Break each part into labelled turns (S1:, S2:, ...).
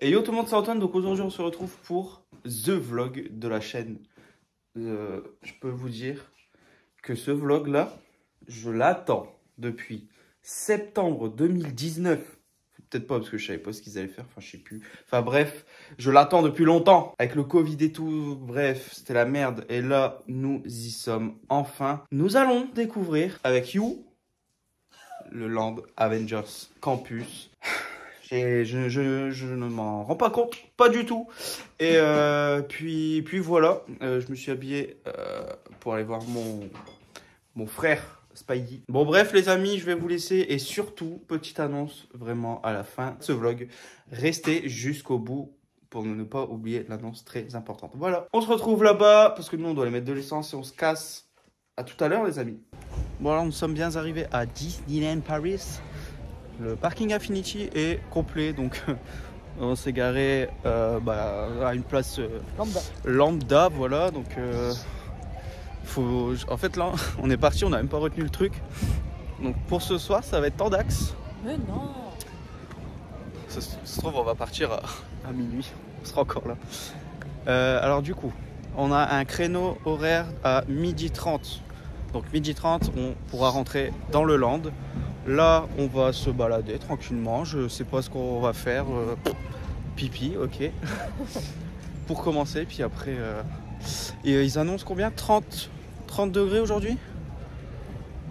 S1: Et yo tout le monde, c'est Antoine, donc aujourd'hui on se retrouve pour The Vlog de la chaîne. Je peux vous dire que ce vlog là, je l'attends depuis septembre 2019. Peut-être pas parce que je savais pas ce qu'ils allaient faire, enfin je sais plus. Enfin bref, je l'attends depuis longtemps. Avec le Covid et tout, bref, c'était la merde. Et là, nous y sommes enfin. Nous allons découvrir avec You le Land Avengers Campus. Je ne m'en rends pas compte, pas du tout. Et puis voilà, je me suis habillé pour aller voir mon frère Spidey. Bon bref les amis, je vais vous laisser. Et surtout, petite annonce vraiment à la fin de ce vlog. Restez jusqu'au bout pour ne pas oublier l'annonce très importante. Voilà, on se retrouve là-bas parce que nous on doit aller mettre de l'essence et on se casse. À tout à l'heure les amis. Bon alors nous sommes bien arrivés à Disneyland Paris. Le parking Infinity est complet, donc on s'est garé à une place lambda, voilà. Donc en fait là, on est parti, on n'a même pas retenu le truc. Donc pour ce soir, ça va être Tandax.
S2: Mais non.
S1: Ça se trouve, on va partir à minuit, on sera encore là. Alors du coup, on a un créneau horaire à 12h30. Donc 12h30, on pourra rentrer dans le land. Là, on va se balader tranquillement. Je sais pas ce qu'on va faire. Pipi, ok. Pour commencer, puis après... Et ils annoncent combien? 30 degrés aujourd'hui?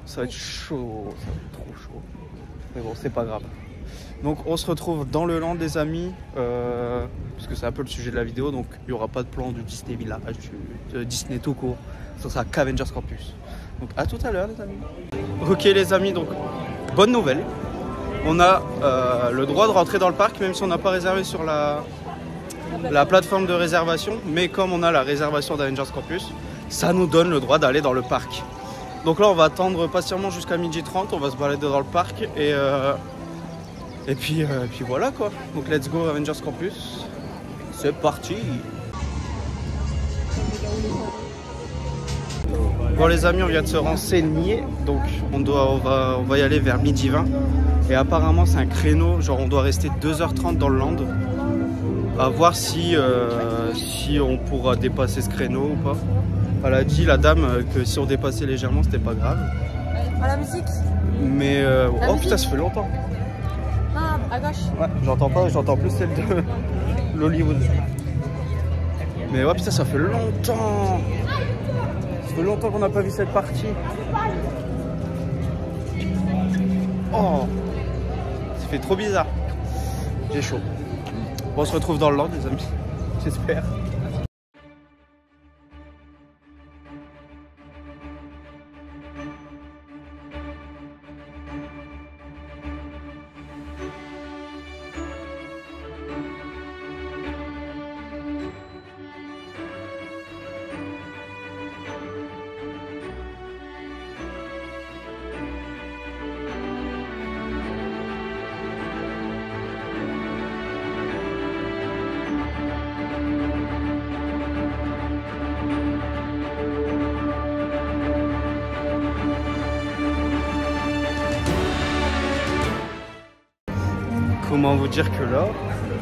S1: Ça va être chaud. Ça va être trop chaud. Mais bon, c'est pas grave. Donc, on se retrouve dans le land, les amis. Parce que c'est un peu le sujet de la vidéo. Donc, il n'y aura pas de plan du Disney Village, de Disney tout court. Ça sera qu'Avengers Campus. Donc, à tout à l'heure, les amis. Ok, les amis, donc... Bonne nouvelle, on a le droit de rentrer dans le parc même si on n'a pas réservé sur la plateforme de réservation. Mais comme on a la réservation d'Avengers Campus, ça nous donne le droit d'aller dans le parc. Donc là on va attendre patiemment jusqu'à 12h30, on va se balader dans le parc et puis voilà quoi. Donc let's go Avengers Campus, c'est parti. Bon les amis, on vient de se renseigner, donc on va y aller vers 12h20. Et apparemment c'est un créneau, genre on doit rester 2h30 dans le land. À voir si on pourra dépasser ce créneau ou pas. Elle a dit la dame que si on dépassait légèrement c'était pas grave.
S2: À la musique.
S1: Mais oh putain, ça fait longtemps.
S2: Ah, à gauche.
S1: Ouais, j'entends plus celle de l'Hollywood. Mais ouais putain, ça fait longtemps. Ça fait longtemps qu'on n'a pas vu cette partie. Oh, ça fait trop bizarre. J'ai chaud. Bon, on se retrouve dans le land, les amis. J'espère. Comment vous dire que là,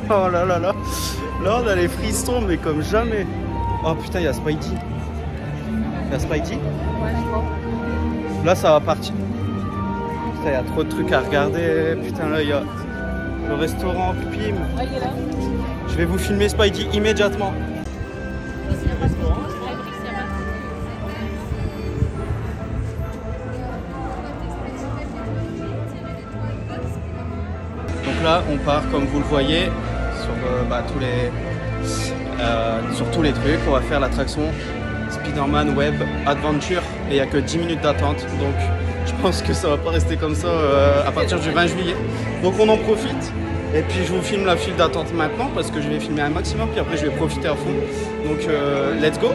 S1: oh là là là, là on a les frissons mais comme jamais. Oh putain, il y a Spidey. Il y a Spidey.
S2: Ouais, je crois.
S1: Là ça va partir. Putain, il y a trop de trucs à regarder. Putain, là il y a le restaurant Pim.
S2: Ah, il est là.
S1: Je vais vous filmer Spidey immédiatement. Donc là, on part, comme vous le voyez, sur tous les trucs. On va faire l'attraction Spider-Man Web Adventure et il n'y a que 10 minutes d'attente. Donc je pense que ça va pas rester comme ça à partir du 20 juillet. Donc on en profite. Et puis je vous filme la file d'attente maintenant parce que je vais filmer un maximum. Puis après je vais profiter à fond. Donc let's go!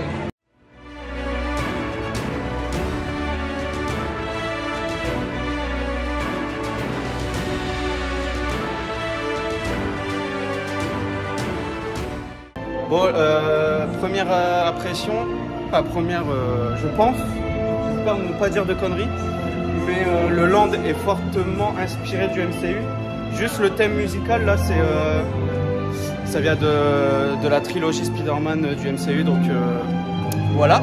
S1: Bon, première impression, je pense, j'espère ne pas dire de conneries, mais le land est fortement inspiré du MCU. Juste le thème musical là, Ça vient de la trilogie Spider-Man du MCU, donc voilà.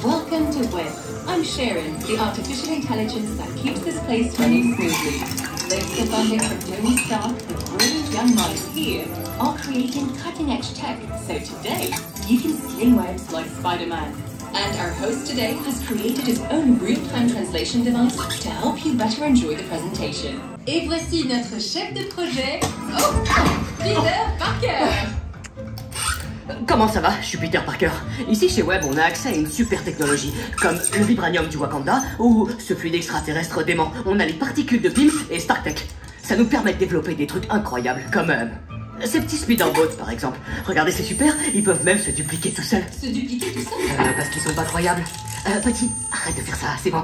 S3: Welcome to Web. I'm Sharon, the artificial intelligence that keeps this place running smoothly. Thanks to funding from Tony Stark, the brilliant young minds here are creating cutting-edge tech. So today, you can sling webs like Spider-Man. And our host today has created his own real-time translation device to help you better enjoy the presentation. Et voici notre chef de projet, Peter Parker.
S4: Comment ça va? Je suis Peter Parker. Ici chez Web, on a accès à une super technologie, comme le vibranium du Wakanda ou ce fluide extraterrestre dément. On a les particules de Pym et StarkTech. Ça nous permet de développer des trucs incroyables, comme ces petits speederboats par exemple. Regardez, c'est super, ils peuvent même se dupliquer tout seuls.
S3: Se dupliquer tout seul?
S4: Parce qu'ils sont pas croyables. Petit, arrête de faire ça, c'est bon.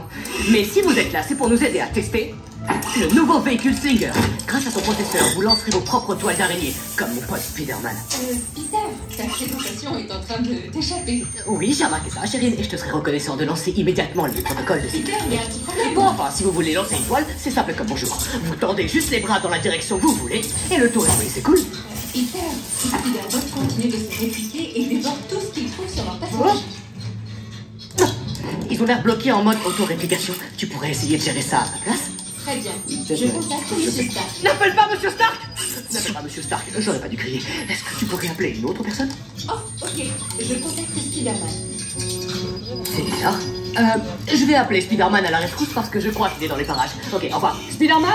S4: Mais si vous êtes là, c'est pour nous aider à tester le nouveau véhicule Slinger. Grâce à son processeur, vous lancerez vos propres toiles d'araignée, comme mon pote Spider-Man.
S3: Peter, ta présentation est en train de t'échapper.
S4: Oui, j'ai remarqué ça, Chérine, et je te serais reconnaissant de lancer immédiatement le protocole de
S3: Peter,
S4: sécurité.
S3: il y a un petit problème.
S4: Bon, enfin, si vous voulez lancer une toile, c'est simple comme bonjour. Vous tendez juste les bras dans la direction que vous voulez, et le tour est joué, c'est cool.
S3: Peter, Spider-Man continue de se répliquer et dévore tout ce qu'il trouve sur leur passage.
S4: Ils ont l'air bloqués en mode auto-réplication. Tu pourrais essayer de gérer ça à ma place?
S3: Très bien, je contacte Monsieur Stark.
S4: N'appelle pas Monsieur Stark! N'appelle pas Monsieur Stark, j'aurais pas dû crier. Est-ce que tu pourrais appeler une autre personne?
S3: Oh, ok, je contacte Spider-Man.
S4: C'est bizarre. Je vais appeler Spider-Man à la rescousse parce que je crois qu'il est dans les parages. Ok, au revoir. Spider-Man?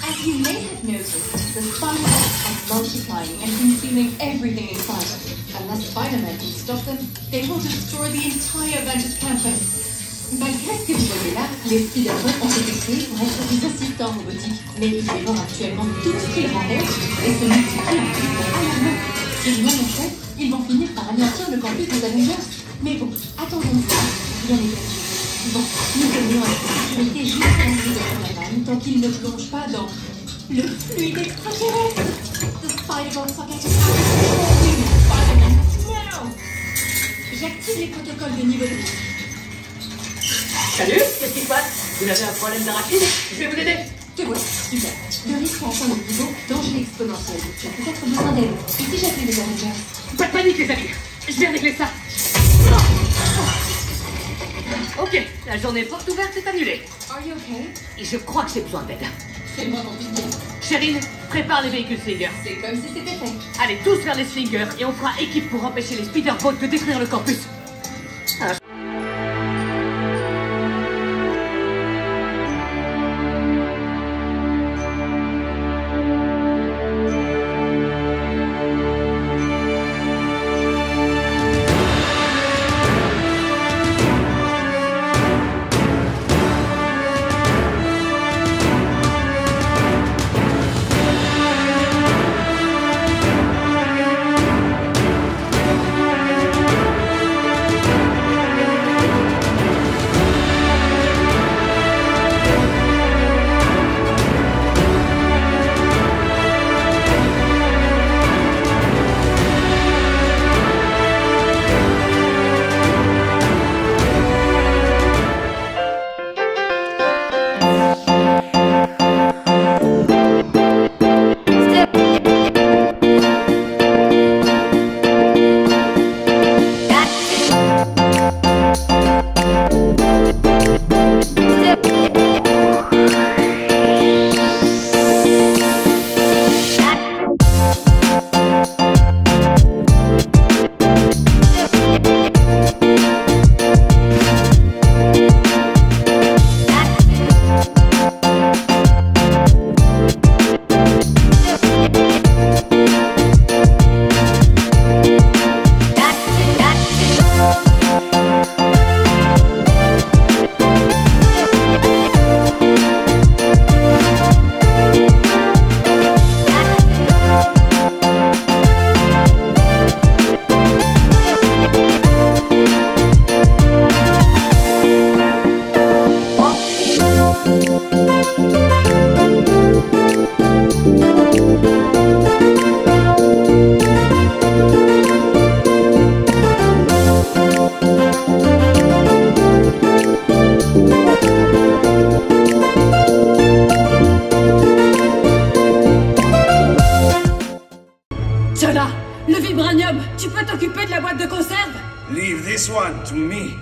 S3: As you may have noticed, the Spider-Man are multiplying and consuming everything in sight. Unless Spider-Man can stop them, they will destroy the entire Avengers campus. Malgré ce que vous voyez là, les Spider-Man ont été créés pour être des assistants robotiques, mais ils dévorent actuellement tout ce qu'ils rencontrent et se multiplient à rythme alarmant. Et bien en fait, ils vont finir par anéantir le campus des Avengers. Mais bon, attendons de voir, rien n'est perdu. Bon, nous tenons à la sécurité jusqu'à l'arrivée de Spider-Man tant qu'il ne plonge pas dans le fluide extraterrestre. The Spider-Bots are getting out of control. Spider-Man, now! J'active les protocoles de niveau 2.
S4: Salut, qu'est-ce qui se passe? Vous avez un problème d'arachide? Je vais vous aider.
S3: Te voilà, super. Le risque à atteindre le niveau danger exponentiel. Tu as peut-être besoin d'aide. Et si j'appelle les Avengers?
S4: Pas de panique, les amis. Je vais régler ça. Ok, la journée porte ouverte est annulée.
S3: Are you okay?
S4: Et je crois que j'ai besoin d'aide.
S3: C'est moi mon Peter.
S4: Chérine, prépare les véhicules Slinger.
S3: C'est comme si c'était fait.
S4: Allez tous vers les Slingers et on fera équipe pour empêcher les Speederboats de détruire le campus.
S5: this one to me.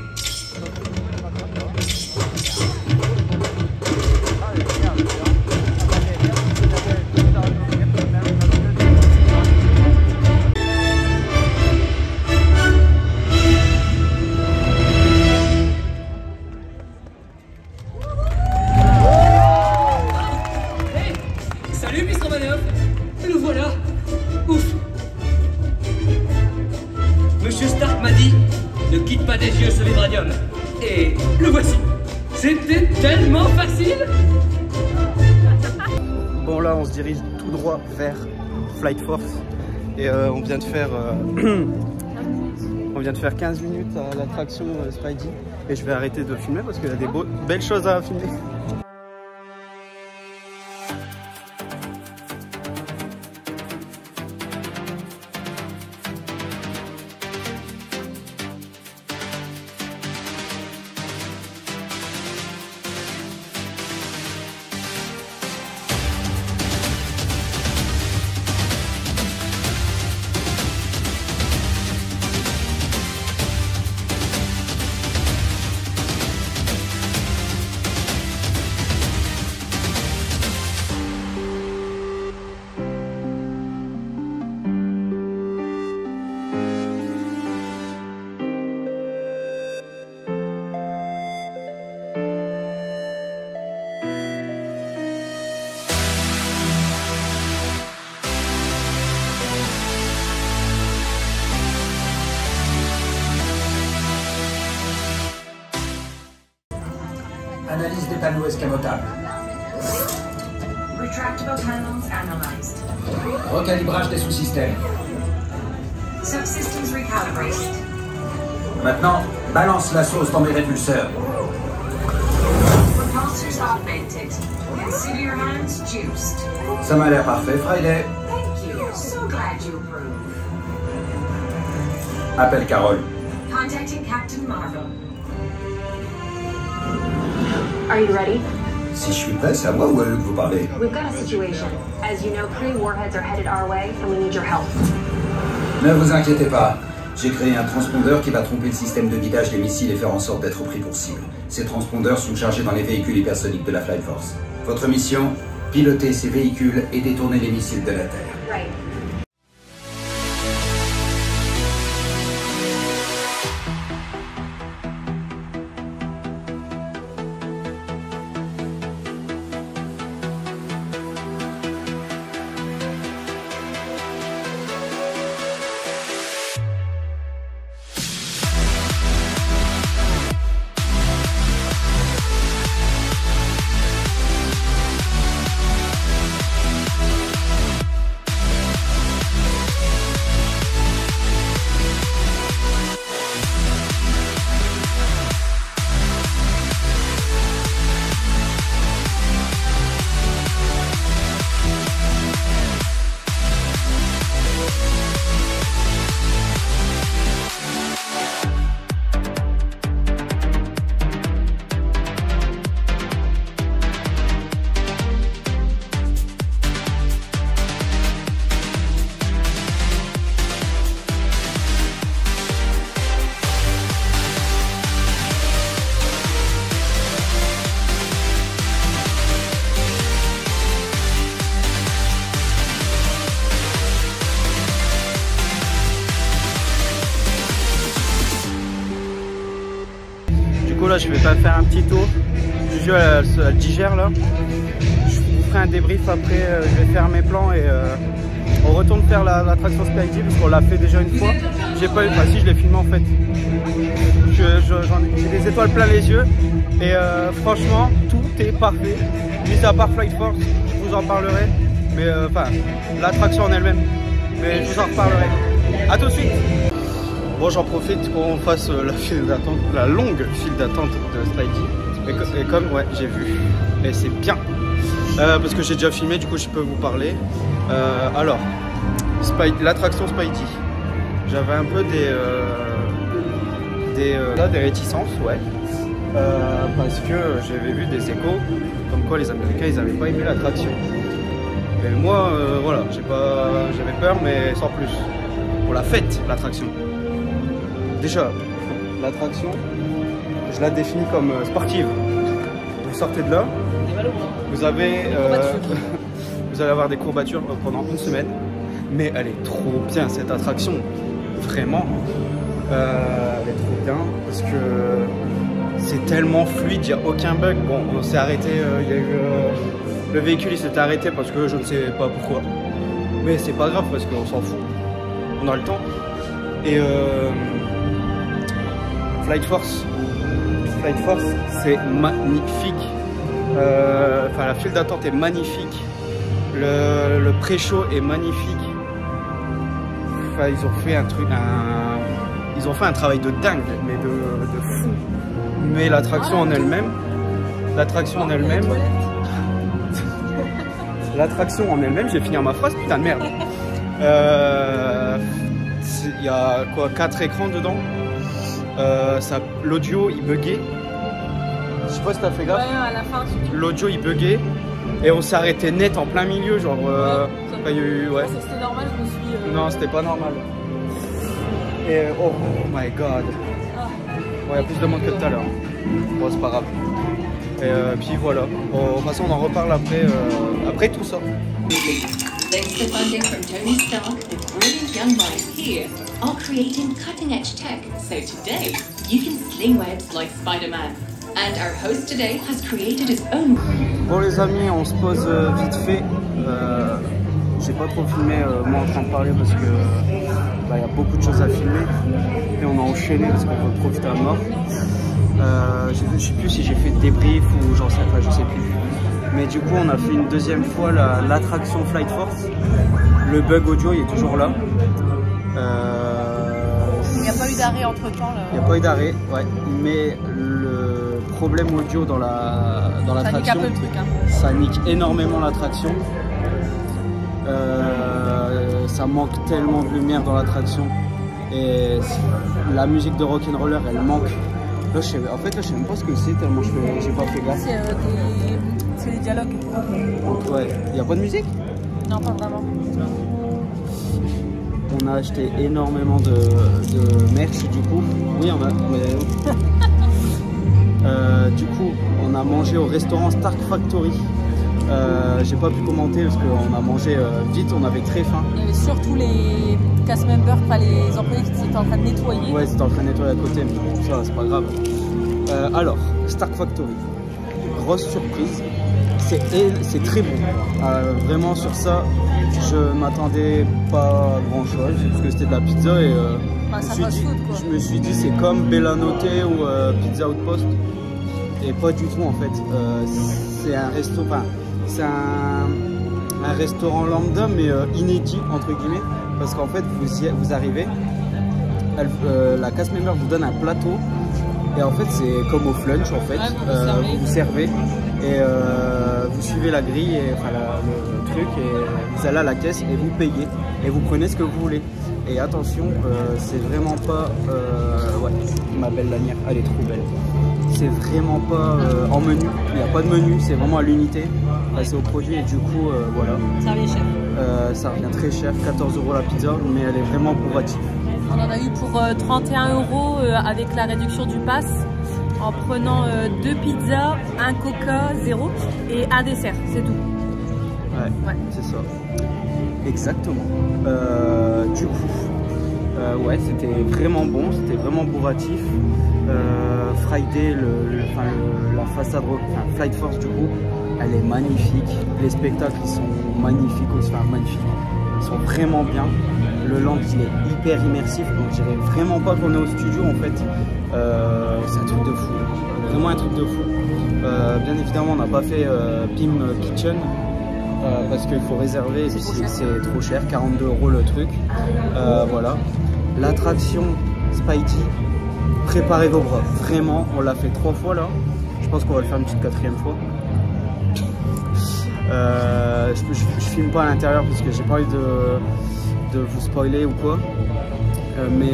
S6: Salut, Mr. Manoff. Nous voilà. Ouf. Monsieur Stark m'a dit, ne quitte pas des yeux ce vibranium. Et le voici. C'était tellement facile.
S1: Bon là on se dirige tout droit vers Flight Force et on vient de faire 15 minutes à l'attraction Spidey et je vais arrêter de filmer parce qu'il y a des belles choses à filmer.
S7: Analyse des panneaux escamotables.
S8: Retractable panels analyzed.
S7: Recalibrage des sous-systèmes.
S8: Subsystems recalibrated.
S7: Maintenant, balance la sauce dans mes répulseurs.
S8: Repulsors augmented. Consider your hands juiced.
S7: Ça m'a l'air parfait, Friday.
S8: Thank you. So glad you approve.
S7: Appelle Carole.
S8: Contacting Captain Marvel.
S9: Are you ready?
S7: Si je suis prêt, c'est à moi ou à eux que vous parlez?
S9: We've got a situation. As you know, 3 warheads are headed our way, and we need your help.
S7: Ne vous inquiétez pas. J'ai créé un transpondeur qui va tromper le système de guidage des missiles et faire en sorte d'être pris pour cible. Ces transpondeurs sont chargés dans les véhicules hypersoniques de la Flight Force. Votre mission, piloter ces véhicules et détourner les missiles de la Terre.
S9: Right.
S1: Du coup là je vais pas faire un petit tour, Juju elle digère là, je vous ferai un débrief après, je vais faire mes plans et on retourne faire l'attraction Spidey parce qu'on l'a fait déjà une fois, j'ai pas eu, enfin si je l'ai filmé en fait, j'ai des étoiles plein les yeux et franchement tout est parfait, mis à part Flight Force, je vous en parlerai, mais enfin l'attraction en elle-même, mais je vous en reparlerai, à tout de suite. Bon, j'en profite qu'on fasse la file d'attente, la longue file d'attente de Spidey. Et comme, ouais, j'ai vu. Et c'est bien. Parce que j'ai déjà filmé, du coup, je peux vous parler. Alors, l'attraction Spidey. J'avais un peu des réticences, ouais. Parce que j'avais vu des échos comme quoi les Américains, ils n'avaient pas aimé l'attraction. Et moi, voilà, j'avais peur, mais sans plus. On l'a faite, l'attraction. Déjà, l'attraction, je la définis comme sportive. Vous sortez de là, vous avez, vous allez avoir des courbatures pendant une semaine, mais elle est trop bien cette attraction, vraiment. Elle est trop bien parce que c'est tellement fluide, il n'y a aucun bug. Bon, on s'est arrêté, il y a eu, le véhicule il s'était arrêté parce que je ne sais pas pourquoi, mais c'est pas grave parce qu'on s'en fout, on a le temps. Et Flight Force c'est magnifique. Enfin, la file d'attente est magnifique, le pré-show est magnifique. Enfin, ils ont fait un travail de dingue, mais de fou. Mais l'attraction en elle-même, l'attraction en elle-même, je vais finir ma phrase, putain de merde. Il y a quoi, 4 écrans dedans. L'audio il buguait. Je sais pas si t'as fait gaffe.
S2: Ouais, à la fin.
S1: L'audio il buguait et on s'est arrêté net en plein milieu, genre.
S2: Ouais,
S1: y a eu, ouais.
S2: C'était normal, je me suis.
S1: Non, c'était pas normal. Et oh my god. Bon, il y a plus de monde que tout à l'heure. Bon, c'est pas grave. Et puis voilà. Bon, de toute façon, on en reparle après tout ça.
S3: Thanks to funding from Tony Stark, the brilliant young minds here are creating cutting-edge tech. So today, you can sling webs like Spider-Man. And our host today has created his own.
S1: Bon les amis, on se pose vite fait. J'ai pas trop filmé moi en train de parler parce que y a beaucoup de choses à filmer et on a enchaîné parce qu'on veut profiter à mort. Je sais plus si j'ai fait des débriefs ou j'en sais pas, je sais plus. Mais du coup on a fait une deuxième fois l'attraction Flight Force. Le bug audio il est toujours là.
S2: Il n'y a pas eu d'arrêt entre temps là.
S1: Il n'y a pas eu d'arrêt, ouais. Mais le problème audio dans l'attraction,
S2: ça nique un peu le truc, hein.
S1: Ça nique énormément l'attraction. Ça manque tellement de lumière dans l'attraction. Et la musique de Rock'n'Roller elle manque. Là, en fait, là, je sais même pas ce que c'est tellement j'ai pas fait gaffe.
S2: C'est des dialogues.
S1: Ouais, il n'y a pas de musique?
S2: Non, pas vraiment.
S1: On a acheté énormément de merch du coup. Oui, on a. Du coup, on a mangé au restaurant Stark Factory. J'ai pas pu commenter parce qu'on a mangé vite, on avait très faim.
S2: Il y avait surtout les cast members, pas les employés qui étaient en train de nettoyer.
S1: Ouais, c'était en train de nettoyer à côté, mais ça, c'est pas grave. Alors, Stark Factory, grosse surprise. C'est très bon. Vraiment, sur ça, je m'attendais pas à grand chose parce que c'était de la pizza et je me suis dit c'est comme Bellanote ou Pizza Outpost et pas du tout en fait. C'est un resto, c'est un restaurant lambda mais inédit entre guillemets parce qu'en fait vous arrivez, la cast member vous donne un plateau et en fait c'est comme au flunch en fait, vous servez et vous suivez la grille et le truc et vous allez à la caisse et vous payez et vous prenez ce que vous voulez. Et attention, c'est vraiment pas ouais, ma belle lanière, elle est trop belle. C'est vraiment pas en menu, il n'y a pas de menu, c'est vraiment à l'unité, c'est au produit et du coup voilà.
S2: Ça revient cher.
S1: Ça revient très cher, 14 € la pizza, mais elle est vraiment bourrative.
S2: On en a eu pour 31 € avec la réduction du pass, en prenant 2 pizzas, un coca 0 et un dessert, c'est tout.
S1: Ouais. C'est ça. Exactement. Du coup, ouais, c'était vraiment bon, c'était vraiment bourratif. Friday, la façade, Flight Force du coup, elle est magnifique. Les spectacles ils sont magnifiques aussi, magnifiques. Ils sont vraiment bien. Le land il est hyper immersif, donc je dirais vraiment pas qu'on est au studio en fait. C'est un truc de fou, vraiment un truc de fou. Bien évidemment, on n'a pas fait Pim Kitchen. Parce qu'il faut réserver, c'est trop cher, 42 € le truc. Voilà. L'attraction Spidey, préparez vos bras. Vraiment, on l'a fait 3 fois là. Je pense qu'on va le faire une petite 4e fois. Je filme pas à l'intérieur parce que j'ai pas envie de vous spoiler ou quoi. Mais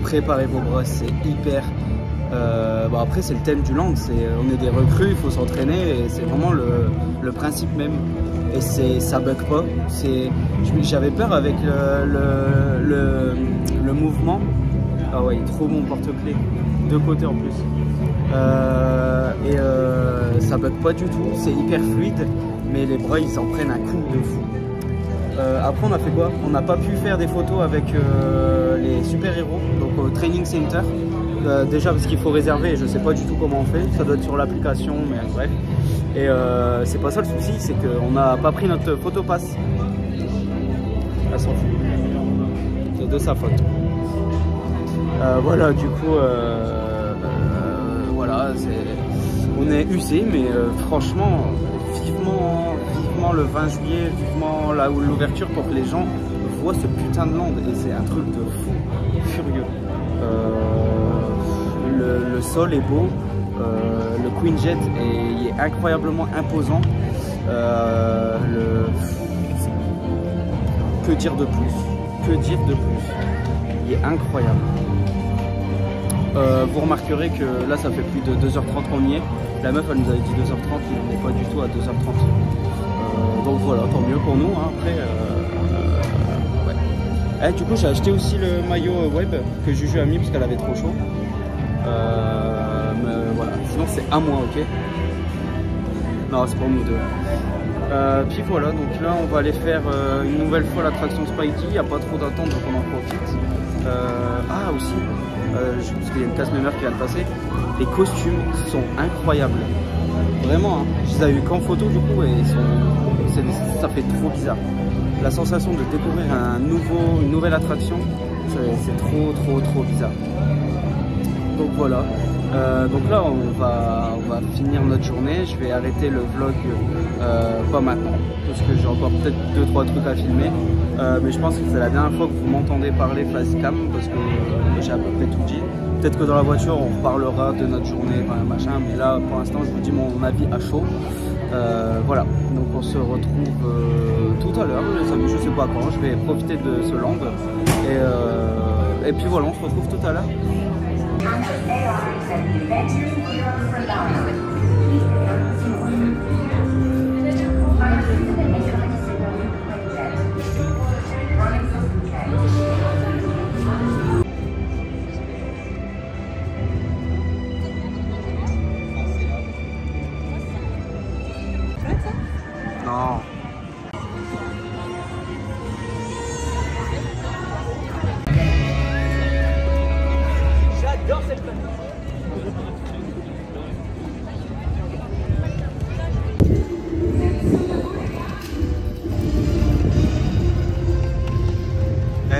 S1: préparez vos bras, c'est hyper. Bon après c'est le thème du land, on est des recrues, il faut s'entraîner et c'est vraiment le principe même et ça bug pas. J'avais peur avec le mouvement Ah ouais, il est trop bon porte-clés. De côté en plus. Ça bug pas du tout, c'est hyper fluide, mais les bras ils en prennent un coup de fou. Après on a fait quoi? On n'a pas pu faire des photos avec les super-héros, donc au training center. Déjà parce qu'il faut réserver, je sais pas du tout comment on fait, ça doit être sur l'application, mais bref. Et c'est pas ça le souci, c'est qu'on n'a pas pris notre photopass. Elle s'en fout. C'est de sa faute. Voilà, du coup, voilà, on est usé, mais franchement, vivement le 20 juillet, vivement l'ouverture pour que les gens voient ce putain de land. Et c'est un truc de fou, furieux. Le sol est beau, le Queen Jet est incroyablement imposant. Que dire de plus? Que dire de plus? Il est incroyable. Vous remarquerez que là ça fait plus de 2h30 qu'on y est. La meuf elle nous avait dit 2h30, mais on n'est pas du tout à 2h30. Donc voilà, tant mieux pour nous. Hein. Après, ouais. Du coup j'ai acheté aussi le maillot web que Juju a mis parce qu'elle avait trop chaud. Mais voilà, sinon c'est à moi, ok? Non, c'est pour nous deux. Puis voilà, donc là on va aller faire une nouvelle fois l'attraction Spikey. Il n'y a pas trop d'attente donc on en profite. Ah aussi, parce qu'il y a une classe mémoire qui vient de passer. Les costumes sont incroyables. Vraiment, hein. Je les ai vus qu'en photo du coup et ça fait trop bizarre. La sensation de découvrir une nouvelle attraction, c'est trop bizarre. Donc voilà. Donc là on va finir notre journée. Je vais arrêter le vlog pas maintenant parce que j'ai encore peut-être 2-3 trucs à filmer, mais je pense que c'est la dernière fois que vous m'entendez parler facecam parce que j'ai à peu près tout dit. Peut-être que dans la voiture on reparlera de notre journée, machin, mais là pour l'instant je vous dis mon avis à chaud. Voilà, donc on se retrouve tout à l'heure les amis, je sais pas quand, je vais profiter de ce land et puis voilà, on se retrouve tout à l'heure. Non.
S6: J'adore cette planète.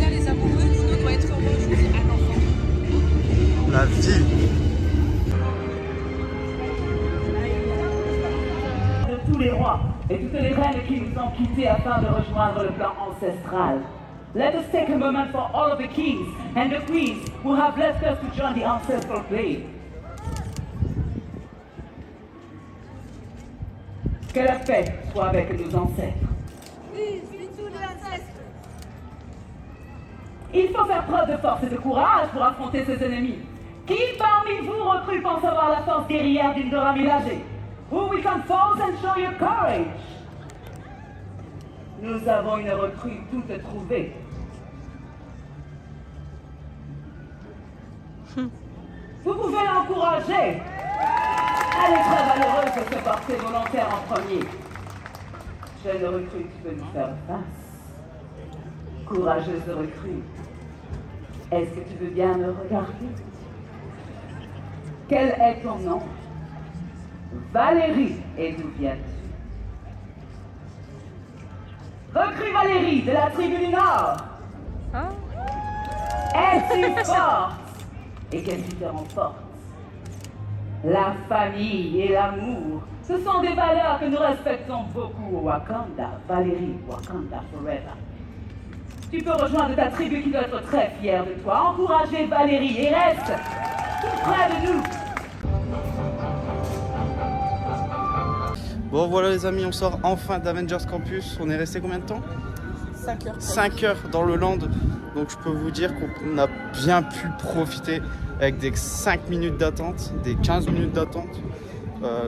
S2: Les amoureux, Bruno doit être heureux, je vous ai un enfant.
S1: La vie.
S5: De tous les rois et toutes les reines qui nous ont quittés afin de rejoindre le plan ancestral. Let us take a moment for all of the kings and the queens who have left us to join the ancestral plane. Que la paix soit avec nos ancêtres. Il faut faire preuve de force et de courage pour affronter ses ennemis. Qui parmi vous recrue pense avoir la force guerrière d'une Dora Milaje? Who will come forth and show your courage? Nous avons une recrue toute trouvée. Vous pouvez l'encourager. Elle est très malheureuse de se porter volontaire en premier. Jeune recrue, tu peux nous faire face. Courageuse recrue, est-ce que tu veux bien me regarder? Quel est ton nom? Valérie, et d'où viens-tu? Recrue Valérie, de la tribu du Nord.
S2: Hein?
S5: Es-tu forte? Et qu'est-ce qui te rend forte? La famille et l'amour, ce sont des valeurs que nous respectons beaucoup au Wakanda. Valérie, Wakanda forever. Tu peux rejoindre ta tribu qui doit être très fière de toi. Encouragez Valérie et reste tout près de nous.
S1: Bon voilà les amis, on sort enfin d'Avengers Campus. On est resté combien de temps?
S2: 5 heures.
S1: 5 heures dans le land. Donc je peux vous dire qu'on a bien pu profiter avec des 5 minutes d'attente, des 15 minutes d'attente.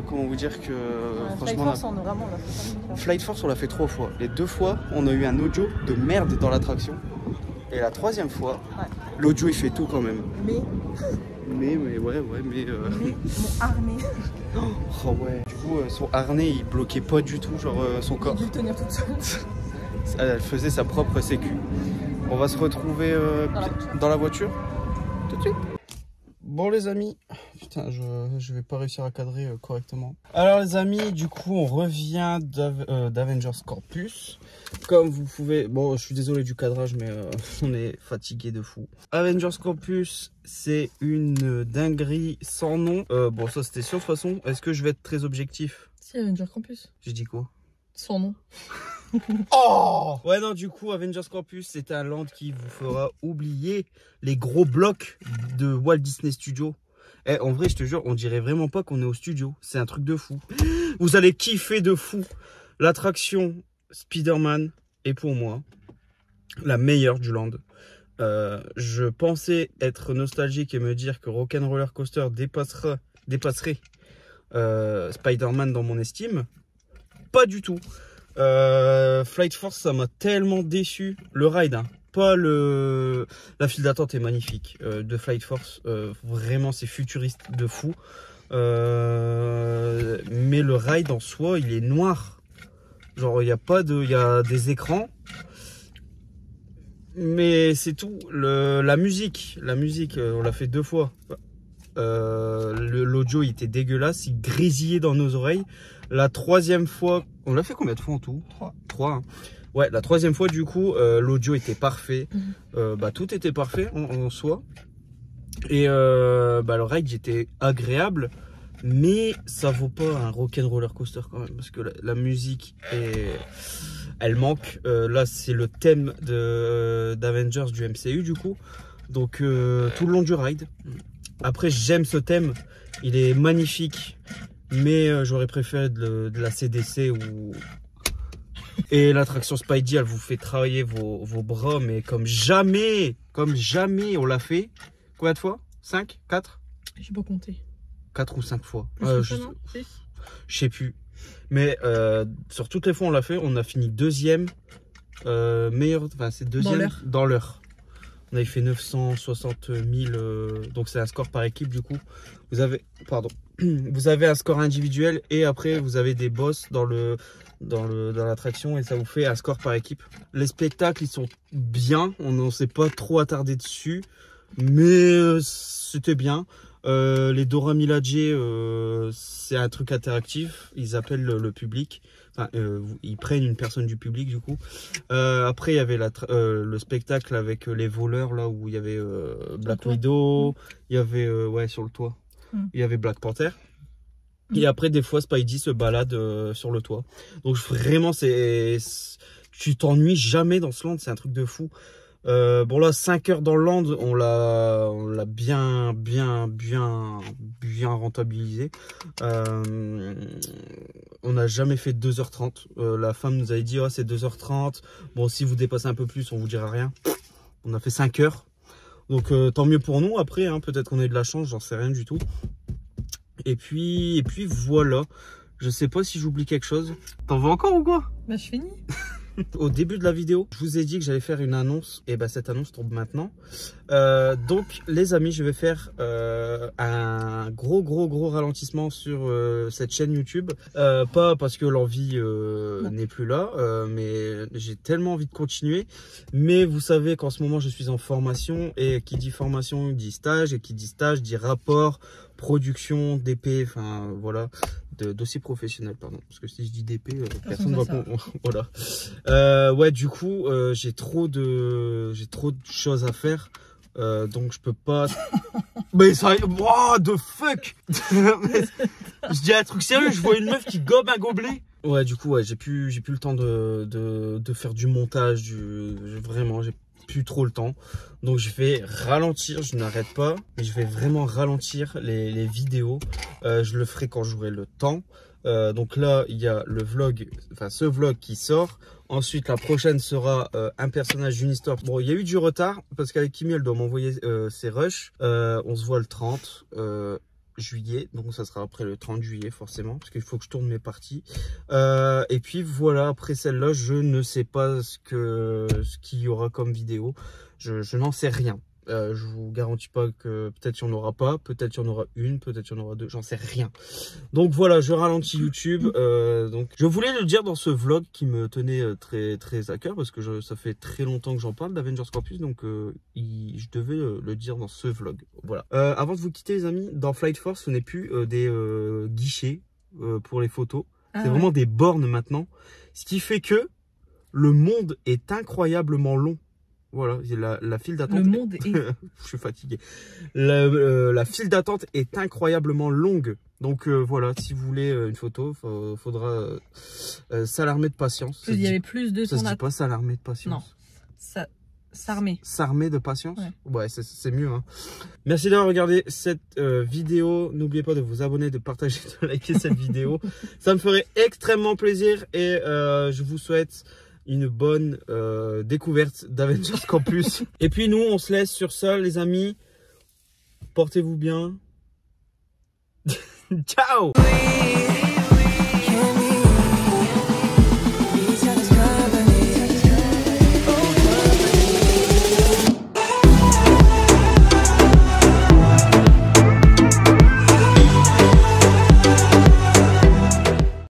S1: Comment vous dire que franchement
S2: Flight Force, on a vraiment l'a fait.
S1: Flight Force on l'a fait 3 fois. Les 2 fois on a eu un audio de merde dans l'attraction. Et la 3e fois, L'audio il fait tout quand même.
S2: Mais
S1: ouais,
S2: mon harnais.
S1: Oh ouais. Du coup, son harnais il bloquait pas du tout, genre son corps.
S2: Il a dû tenir toute seule.
S1: Elle faisait sa propre sécu. On va se retrouver dans la voiture tout de suite. Bon les amis, putain je vais pas réussir à cadrer correctement. Alors les amis, du coup on revient d'Avengers Campus. Comme vous pouvez, bon je suis désolé du cadrage mais on est fatigué de fou. Avengers Campus c'est une dinguerie sans nom. Bon ça c'était sûr de toute façon, est-ce que je vais être très objectif?
S2: Si, Avengers Campus.
S1: J'ai dit quoi?
S2: Sans nom.
S1: Oh ouais non, du coup Avengers Campus c'est un land qui vous fera oublier les gros blocs de Walt Disney Studios. En vrai je te jure on dirait vraiment pas qu'on est au studio, c'est un truc de fou. Vous allez kiffer de fou. L'attraction Spider-Man est pour moi la meilleure du land. Je pensais être nostalgique et me dire que Rock'n'Roller Coaster dépasserait Spider-Man dans mon estime. Pas du tout. Flight Force ça m'a tellement déçu. Le ride hein, pas la file d'attente est magnifique de Flight Force, vraiment c'est futuriste de fou, mais le ride en soi il est noir, genre il y a des écrans mais c'est tout. La musique on l'a fait 2 fois. L'audio il était dégueulasse, il grésillait dans nos oreilles. La 3e fois, on l'a fait combien de fois en tout? 3 hein. Ouais, la 3e fois du coup, l'audio était parfait. Tout était parfait en soi. Et le ride était agréable, mais ça vaut pas un Rock'n'Roller Coaster quand même, parce que la musique elle manque. Là c'est le thème d'Avengers du MCU du coup, donc tout le long du ride. Après j'aime ce thème, il est magnifique, mais j'aurais préféré de la CDC ou... Et l'attraction Spidey elle vous fait travailler vos bras, mais comme jamais on l'a fait. Combien de fois? 5? 4?
S2: J'ai pas compté.
S1: 4 ou 5 fois.
S2: Je
S1: sais plus. Mais sur toutes les fois on l'a fait, on a fini 2e meilleur, enfin c'est 2e dans l'heure. On avait fait 960 000, donc c'est un score par équipe du coup. Vous avez un score individuel et après vous avez des boss dans l'attraction et ça vous fait un score par équipe. Les spectacles ils sont bien, on ne s'est pas trop attardé dessus, mais c'était bien. Les Dora Milaje, c'est un truc interactif, ils appellent le public. Enfin, ils prennent une personne du public du coup. Après il y avait le spectacle avec les voleurs là où il y avait Black Widow, il y avait sur le toit, il y avait Black Panther. Et après des fois Spidey se balade sur le toit. Donc vraiment tu t'ennuies jamais dans ce land, c'est un truc de fou. Bon là 5 heures dans le land, on l'a bien rentabilisé. On n'a jamais fait 2h30. La femme nous avait dit c'est 2h30. Bon si vous dépassez un peu plus on vous dira rien. On a fait 5 heures. Donc tant mieux pour nous. Après hein, peut-être qu'on a eu de la chance, j'en sais rien du tout. Et puis voilà. Je sais pas si j'oublie quelque chose. T'en veux encore ou quoi?
S2: Bah je finis.
S1: Au début de la vidéo, je vous ai dit que j'allais faire une annonce. Et cette annonce tombe maintenant. Donc les amis, je vais faire un gros ralentissement sur cette chaîne YouTube. Pas parce que l'envie n'est plus là, mais j'ai tellement envie de continuer. Mais vous savez qu'en ce moment je suis en formation, et qui dit formation dit stage, et qui dit stage dit rapport, production, DP, enfin voilà, de dossier professionnel, pardon, parce que si je dis DP, personne va comprendre. Voilà. Ouais, du coup, j'ai trop de choses à faire, donc je peux pas. Mais ça, what the fuck. Je dis un truc sérieux, je vois une meuf qui gobe un gobelet. Ouais, du coup, j'ai plus le temps de faire du montage, vraiment, j'ai plus trop le temps. Donc je vais ralentir, je n'arrête pas, mais je vais vraiment ralentir les vidéos. Je le ferai quand j'aurai le temps. Donc là il y a le vlog, enfin ce vlog qui sort. Ensuite la prochaine sera un personnage d'une histoire. Bon, il y a eu du retard parce qu'avec Kimi elle doit m'envoyer ses rushs. On se voit le 30 juillet, donc ça sera après le 30 juillet forcément, parce qu'il faut que je tourne mes parties. Et puis voilà, après celle-là je ne sais pas ce qu'il y aura comme vidéo. Je n'en sais rien. Je vous garantis pas que peut-être il n'y en aura pas, peut-être il y en aura une, peut-être il y en aura deux, j'en sais rien. Donc voilà, je ralentis YouTube. Donc je voulais le dire dans ce vlog qui me tenait très à cœur parce que ça fait très longtemps que j'en parle d'Avengers Campus, donc je devais le dire dans ce vlog. Voilà. Avant de vous quitter les amis, dans Flight Force, ce n'est plus des guichets pour les photos, c'est vraiment des bornes maintenant, ce qui fait que le monde est incroyablement long. Voilà, la file d'attente.
S2: Le monde est...
S1: Je suis fatigué. La file d'attente est incroyablement longue. Donc voilà, si vous voulez une photo, faudra s'alarmer de patience.
S2: Il y avait plus de...
S1: Ça se dit pas s'alarmer de patience.
S2: Non, s'armer.
S1: S'armer de patience.
S2: Ouais,
S1: c'est mieux. Hein. Merci d'avoir regardé cette vidéo. N'oubliez pas de vous abonner, de partager, de liker cette vidéo. Ça me ferait extrêmement plaisir et je vous souhaite une bonne découverte d'Avengers Campus. Et puis nous, on se laisse sur ça, les amis. Portez-vous bien. Ciao!